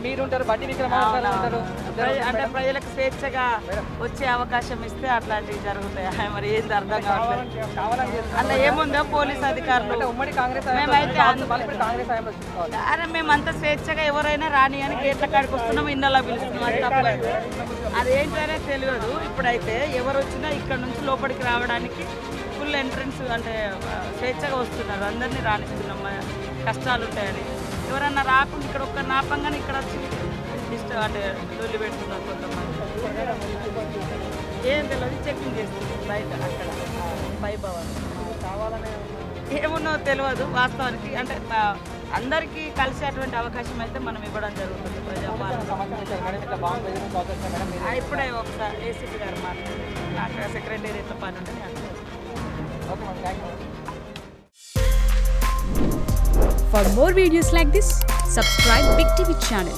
మీరుంటారు, బట్టి విక్రమార్క ఉంటారు. అంటే ప్రజలకు స్వేచ్ఛగా వచ్చే అవకాశం ఇస్తే అట్లాంటివి జరుగుతాయి. మరి ఏంది అర్థం కావట్లేదు. అలా ఏముందో పోలీస్ అధికారులు ఉమ్మడి కాంగ్రెస్ మేమంతా స్వేచ్ఛగా ఎవరైనా రాని అని గేట్ల కాడికి వస్తున్నాం, ఇండలా పిలుస్తున్నాం. అది తప్ప అదేంటనే తెలియదు. ఇప్పుడైతే ఎవరు వచ్చినా ఇక్కడ నుంచి లోపలికి రావడానికి ఫుల్ ఎంట్రన్స్ అంటే స్వేచ్ఛగా వస్తున్నారు. అందరినీ రాణిస్తున్నాం. కష్టాలు ఉంటాయని ఎవరన్నా రాకుండా ఇక్కడ ఒక్క నాపంగానే ఇక్కడ వచ్చి డిస్టర్బ్ అంటే లొల్లి పెడుతున్నారు కొంతమంది. ఏం తెలియదు, చెకింగ్ చేస్తున్నారు బయట అక్కడ వైభవన్. ఏమున్నో తెలియదు వాస్తవానికి. అంటే అందరికీ కలిసేటువంటి అవకాశం అయితే మనం ఇవ్వడం జరుగుతుంది. ప్రజాపాలన ఇప్పుడే ఒకసారి ఏసీపీ గారు మాట్లాడారు. నాకు సెక్రటేరియట్లో పని ఉంటుంది. For more videos like this, subscribe Big TV channel.